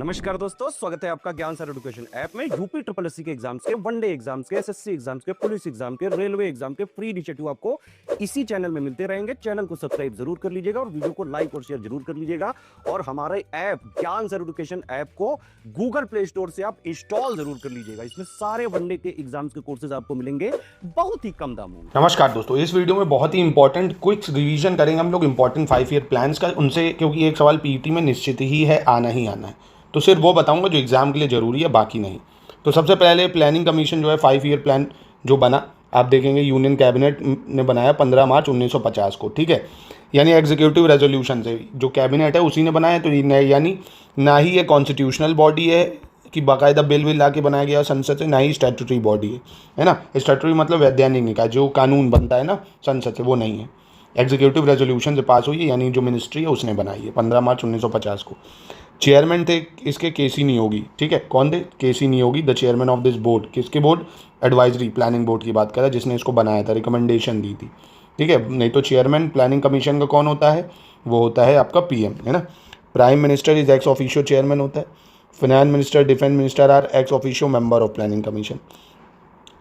नमस्कार दोस्तों, स्वागत है आपका ज्ञान सर एजुकेशन ऐप में। यूपी ट्रिपल एससी के एग्जाम्स के, वनडे एग्जाम्स के, एसएससी एग्जाम्स के, पुलिस एग्जाम के, रेलवे एग्जाम के फ्री इनिशिएटिव आपको इसी चैनल में मिलते रहेंगे। चैनल को सब्सक्राइब जरूर कर लीजिएगा और वीडियो को लाइक और शेयर जरूर कर लीजिएगा। और हमारे ऐप ज्ञान सर एजुकेशन ऐप को गूगल प्ले स्टोर से आप इंस्टॉल जरूर कर लीजिएगा। इसमें सारे वनडे के एग्जाम्स के कोर्सेज आपको मिलेंगे बहुत ही कम दामों में। नमस्कार दोस्तों, इस वीडियो में बहुत ही इंपॉर्टेंट क्विक रिवीजन करेंगे हम लोग इंपॉर्टेंट 5 ईयर प्लान्स का उनसे, क्योंकि एक सवाल पीईटी में निश्चित ही है, आना ही आना है। तो सिर्फ वो बताऊंगा जो एग्जाम के लिए ज़रूरी है, बाकी नहीं। तो सबसे पहले प्लानिंग कमीशन जो है 5 ईयर प्लान जो बना, आप देखेंगे यूनियन कैबिनेट ने बनाया 15 मार्च 1950 को, ठीक है। यानी एग्जीक्यूटिव रेजोल्यूशन से जो कैबिनेट है उसी ने बनाया। तो यानी ना ही ये कॉन्स्टिट्यूशनल बॉडी है कि बाकायदा बिल ला के बनाया गया संसद से, ना ही स्टैट्यूटरी बॉडी है ना। स्टैट्यूटरी मतलब वैधानिक निकाय, जो कानून बनता है ना संसद से, वो नहीं है। एग्जीक्यूटिव रेजोल्यूशन से पास हुई है, यानी जो मिनिस्ट्री है उसने बनाई है 15 मार्च 1950 को। चेयरमैन थे इसके केसी नियोगी, ठीक है। कौन थे? K C Neogy, the chairman of this board. किसके बोर्ड? एडवाइजरी प्लानिंग बोर्ड की बात करा, जिसने इसको बनाया था, रिकमेंडेशन दी थी, ठीक है। नहीं तो चेयरमैन प्लानिंग कमीशन का कौन होता है? वो होता है आपका पीएम, है ना। Prime minister is ex officio chairman होता है। Finance minister, defence minister are ex officio member of planning commission.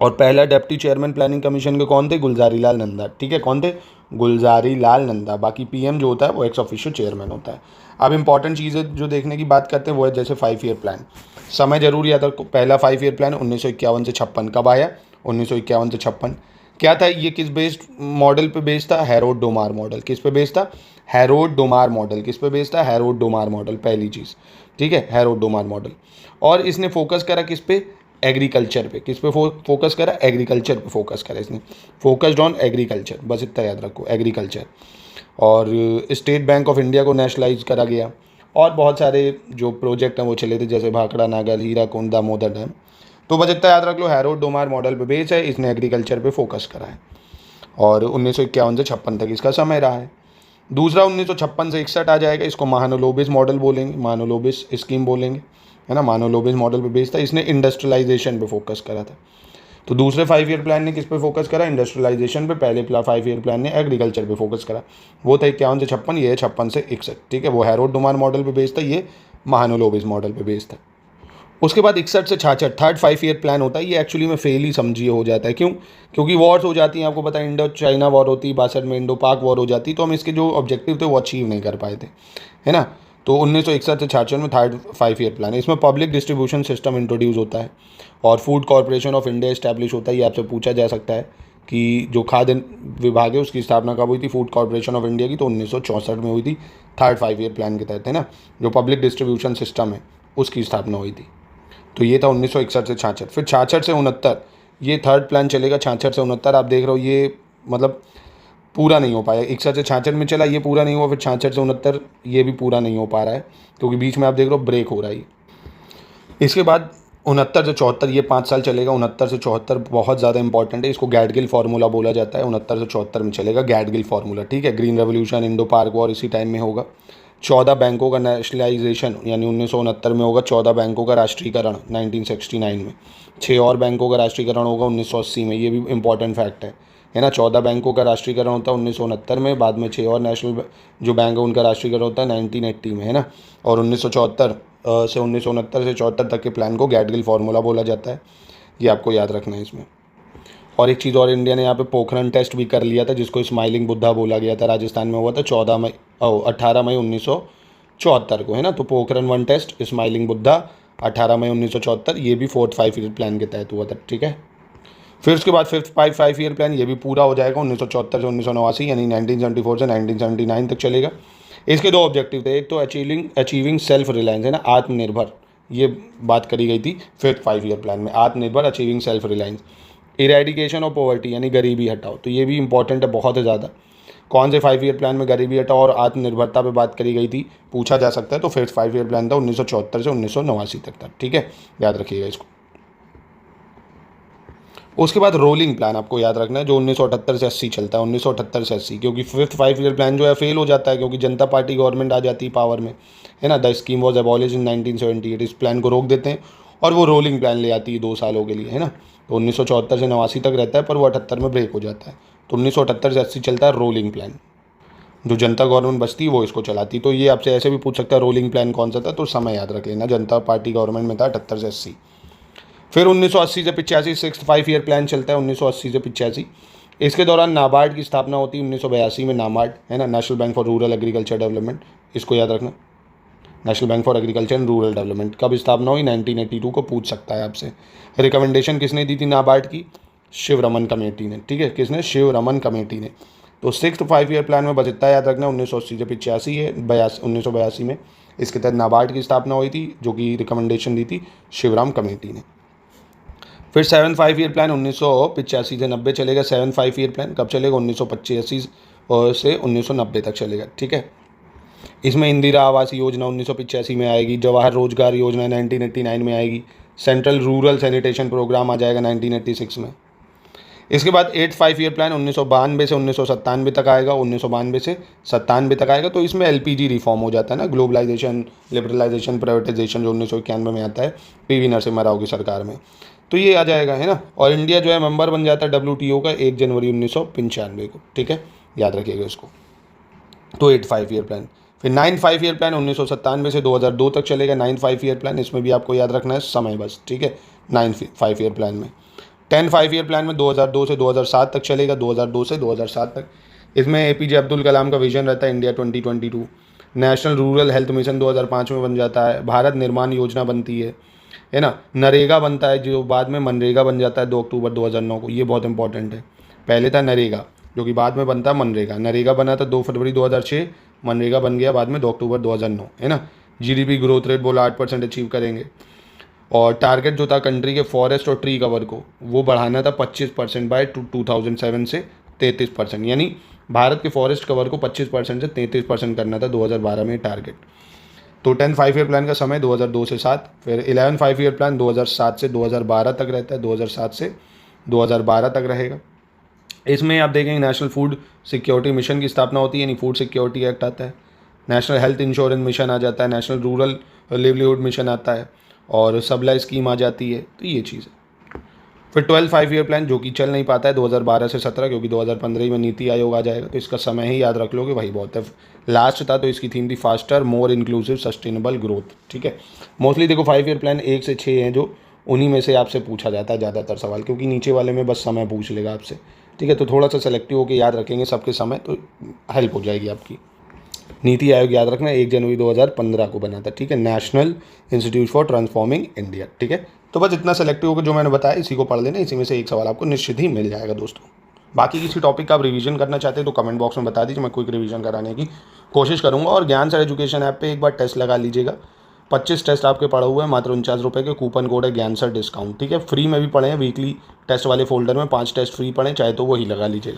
और पहला डेप्टी चेयरमैन प्लानिंग कमीशन के कौन थे? गुलजारी लाल नंदा, ठीक है। कौन थे? गुलजारी लाल नंदा। बाकी पीएम जो होता है वो एक्स ऑफिशियो चेयरमैन होता है। अब इंपॉर्टेंट चीज़ें जो देखने की बात करते हैं वो है जैसे 5 ईयर प्लान। समय जरूर याद रखो। पहला 5 ईयर प्लान 1951 से 56 कब आया? 1951 से 56 क्या था? ये किस बेस्ड मॉडल पे बेस्ड था? Harold Domar model. किस पे बेस्ड था? Harold Domar model. किस पे बेस्ड था? हैरोल्ड डोमार मॉडल, पहली चीज़, ठीक है, हैरोल्ड डोमार मॉडल। और इसने फोकस करा किस पे? एग्रीकल्चर पे। किस पे फोकस करा? एग्रीकल्चर पे फोकस करा इसने। फोकस्ड ऑन एग्रीकल्चर, बस इतना याद रखो, एग्रीकल्चर। और स्टेट बैंक ऑफ इंडिया को नेशनलाइज करा गया। और बहुत सारे जो प्रोजेक्ट हैं वो चले थे, जैसे भाखड़ा नागल, हीराकुंड, दामोदर डैम। तो बस इतना याद रख लो, हैरोल्ड डोमार मॉडल पे बेस है, इसने एग्रीकल्चर पे फोकस करा है। और 1951 से 56 तक इसका समय रहा है। दूसरा 1956 से 61 आ जाएगा, इसको महानोलोबिस मॉडल बोलेंगे, महानोलोबिस स्कीम बोलेंगे, है ना। महानोलोबिस मॉडल पे बेस्ड था, इसने इंडस्ट्रियलाइजेशन पे फोकस करा था। तो दूसरे 5 ईयर प्लान ने किस पे फोकस करा? इंडस्ट्रियलाइजेशन पे। पहले 5 ईयर प्लान ने एग्रीकल्चर पे फोकस करा। वो था 51 से 56, ये है 56 से 61, ठीक है। वो हैरोल्ड डोमार मॉडल पे बेस्ड था, ये महानोलोबिस मॉडल पे बेस्ड था। उसके बाद 61 से 66 थर्ड 5 ईयर प्लान होता है। ये एक्चुअली में फेल ही समझिए हो जाता है। क्यों? क्योंकि वॉर्स हो जाती हैं, आपको पता है, इंडो चाइना वॉर होती है, 62 में इंडो पाक वॉर हो जाती, तो हम इसके जो ऑब्जेक्टिव थे वो अचीव नहीं कर पाए थे, है ना। तो 1961 से 66 में थर्ड 5 ईयर प्लान है। इसमें पब्लिक डिस्ट्रीब्यूशन सिस्टम इंट्रोड्यूस होता है और food corporation of India establish होता है। ये आपसे पूछा जा सकता है कि जो खाद्य विभाग है उसकी स्थापना कब हुई थी? फूड कॉरपोरेशन ऑफ इंडिया की तो 1964 में हुई थी, थर्ड 5 ईयर प्लान के तहत, है ना। जो पब्लिक डिस्ट्रीब्यूशन सिस्टम है उसकी स्थापना हुई थी। तो ये था 1961 से 66। फिर 66 से 69 ये थर्ड प्लान चलेगा। 66 से 69 आप देख रहे हो, ये मतलब पूरा नहीं हो पाया। 61 से 66 में चला, ये पूरा नहीं हुआ। फिर 66 से 69 ये भी पूरा नहीं हो पा रहा है, क्योंकि बीच में आप देख रहे हो ब्रेक हो रहा है। इसके बाद 69 से 74 ये 5 साल चलेगा। 69 से 74 बहुत ज़्यादा इंपॉर्टेंट है, इसको गैडगिल फार्मूला बोला जाता है। 69 से 74 में चलेगा गैडगिल फार्मूला, ठीक है। ग्रीन रेवोल्यूशन, इंडो पाक वॉर इसी टाइम में होगा। 14 बैंकों का नेशनलाइजेशन, यानी 1969 में होगा 14 बैंकों का राष्ट्रीयकरण 1969 में। 6 और बैंकों का राष्ट्रीयकरण होगा 1980 में। ये भी इंपॉर्टेंट फैक्ट है ना। 14 बैंकों का राष्ट्रीयकरण होता है 1969 में, बाद में 6 और नेशनल जो बैंक है उनका राष्ट्रीयकरण होता है 1980 में, है ना। और 1974 से 1969 से 74 तक के प्लान को गैडगिल फार्मूला बोला जाता है। ये आपको याद रखना है इसमें। और एक चीज़ और, इंडिया ने यहाँ पे पोखरण टेस्ट भी कर लिया था, जिसको स्माइलिंग बुद्धा बोला गया था। राजस्थान में हुआ था 18 मई 1974 को, है ना। तो पोखरण 1 टेस्ट, स्माइलिंग बुद्धा, 18 मई 1974, ये भी 4th 5 ईयर प्लान के तहत हुआ था, ठीक है। फिर उसके बाद 5th 5 ईयर प्लान ये भी पूरा हो जाएगा 1974 से 1989, यानी 1974 से 1979 तक चलेगा। इसके 2 ऑब्जेक्टिव थे, एक तो अचीविंग सेल्फ रिलायंस, है ना, आत्मनिर्भर, ये बात करी गई थी 5th 5 ईयर प्लान में, आत्मनिर्भर, achieving self reliance. Eradication of poverty, यानी गरीबी हटाओ, तो ये भी इंपॉर्टेंट है बहुत ज़्यादा। कौन से 5 ईयर प्लान में गरीबी हटाओ और आत्मनिर्भरता पे बात करी गई थी, पूछा जा सकता है। तो 5th 5 ईयर प्लान था 1974 से 1989 तक था, ठीक है, याद रखिएगा इसको। उसके बाद रोलिंग प्लान आपको याद रखना है, जो 1978 से 80 चलता है, 1978 से 80, क्योंकि 5th 5 ईयर प्लान जो है फेल हो जाता है, क्योंकि जनता पार्टी गवर्नमेंट आ जाती है पावर में, है ना। द स्कीम वॉज एबॉलिश इन 1978, इस प्लान को रोक देते हैं और वो रोलिंग प्लान ले आती है 2 सालों के लिए, है ना। तो 1974 से 89 तक रहता है, पर वो 78 में ब्रेक हो जाता है। तो 1978 से 80 चलता है रोलिंग प्लान। जो जनता गवर्नमेंट बचती वो इसको चलाती। तो ये आपसे ऐसे भी पूछ सकता है रोलिंग प्लान कौन सा था, तो समय याद रख लेना, जनता पार्टी गवर्नमेंट में था 78 से 80। फिर 1980 से 85 सिक्स 5 ईयर प्लान चलता है 1980 से 85। इसके दौरान नाबार्ड की स्थापना होती है 1982 में। नाबार्ड है ना, national bank for rural agriculture development, इसको याद रखना, national bank for agriculture and rural development. कब स्थापना हुई? 1982 को पूछ सकता है आपसे। रिकमेंडेशन किसने दी थी नाबार्ड की? शिव रमन कमेटी ने। ठीक है, किसने? शिव रमन कमेटी ने। तो 6th 5 ईयर प्लान में बस इतना याद रखना, 1980 से 85 है, 1982 में इसके तहत नाबार्ड की स्थापना हुई थी, जो कि रिकमेंडेशन दी थी शिवराम कमेटी ने। फिर 7th 5 ईयर प्लान 1985 से 90 चलेगा। 7th 5 ईयर प्लान कब चलेगा? 1985 से 1990 तक चलेगा। ठीक है, इसमें इंदिरा आवास योजना 1985 में आएगी, जवाहर रोजगार योजना 1989 में आएगी, सेंट्रल रूरल सैनिटेशन प्रोग्राम आ जाएगा 1986 में। इसके बाद 8th 5 ईयर प्लान 1992 से 1997 तक आएगा, 1992 से 97 तक आएगा। तो इसमें एलपीजी रिफॉर्म हो जाता है ना, ग्लोबलाइजेशन, लिबरलाइजेशन, प्राइवेटाइजेशन, जो 1991 में आता है पीवी नरसिम्हा राव की सरकार में, तो ये आ जाएगा, है ना। और इंडिया जो है मेंबर बन जाता है WTO का 1 जनवरी 1995 को। ठीक है, याद रखिएगा इसको। तो 8th 5 ईयर प्लान। फिर 9th 5 ईयर प्लान 1997 से 2002 तक चलेगा। 9th 5 ईयर प्लान, इसमें भी आपको याद रखना है समय बस। ठीक है, 9th 5 ईयर प्लान में। 10th 5 ईयर प्लान में 2002 से 2007 तक चलेगा, 2002 से 2007 तक। इसमें APJ अब्दुल कलाम का विजन रहता है India 2022। National rural health mission 2005 में बन जाता है। भारत निर्माण योजना बनती है ना। नरेगा बनता है, जो बाद में मनरेगा बन जाता है 2 अक्टूबर 2009 को। ये बहुत इंपॉर्टेंट है। पहले था नरेगा, जो कि बाद में बनता है मनरेगा। नरेगा बना था 2 फरवरी 2006, मनरेगा बन गया बाद में 2 अक्टूबर 2009, है ना। GDP ग्रोथ रेट बोला 8% अचीव करेंगे। और टारगेट जो था कंट्री के फॉरेस्ट और ट्री कवर को, वो बढ़ाना था 25% बाय 2007 से 33%, यानी भारत के फॉरेस्ट कवर को 25% से 33% करना था 2012 में टारगेट। तो 10th 5 ईयर प्लान का समय 2002 से 7। फिर 11th 5 ईयर प्लान 2007 से 2012 तक रहता है, 2007 से 2012 तक रहेगा। इसमें आप देखेंगे नेशनल फूड सिक्योरिटी मिशन की स्थापना होती है, यानी फूड सिक्योरिटी एक्ट आता है। नेशनल हेल्थ इंश्योरेंस मिशन आ जाता है, नेशनल रूरल लिवलीहुड मिशन आता है, और सप्लाई स्कीम आ जाती है। तो ये चीज़ है। फिर 12th 5 ईयर प्लान, जो कि चल नहीं पाता है 2012 से 17, क्योंकि 2015 में नीति आयोग आ जाएगा, तो इसका समय ही याद रख लोगे, वही बहुत है। लास्ट था तो इसकी थीम थी faster more inclusive sustainable growth. ठीक है, मोस्टली देखो 5 ईयर प्लान 1 से 6 हैं, जो उन्हीं में से आपसे पूछा जाता है ज़्यादातर सवाल, क्योंकि नीचे वाले में बस समय पूछ लेगा आपसे। ठीक है, तो थोड़ा सा सेलेक्टिव होकर याद रखेंगे सबके समय, तो हेल्प हो जाएगी आपकी। नीति आयोग याद रखना 1 जनवरी 2015 को बना था। ठीक है, national institute for transforming India. ठीक है, तो बस इतना सेलेक्टिव होकर जो मैंने बताया इसी को पढ़ लेना, इसी में से एक सवाल आपको निश्चित ही मिल जाएगा दोस्तों। बाकी किसी टॉपिक का आप रिवीजन करना चाहते हैं तो कमेंट बॉक्स में बता दीजिए, मैं क्विक रिवीजन कराने की कोशिश करूंगा। और ज्ञान सर एजुकेशन ऐप पे एक बार टेस्ट लगा लीजिएगा। 25 टेस्ट आपके पढ़े हुए हैं, मात्र 49 रुपये के। कूपन कोड है ज्ञान सर डिस्काउंट। ठीक है, फ्री में भी पढ़े हैं, वीकली टेस्ट वाले फोल्डर में 5 टेस्ट फ्री पढ़ें, चाहे तो वही लगा लीजिएगा।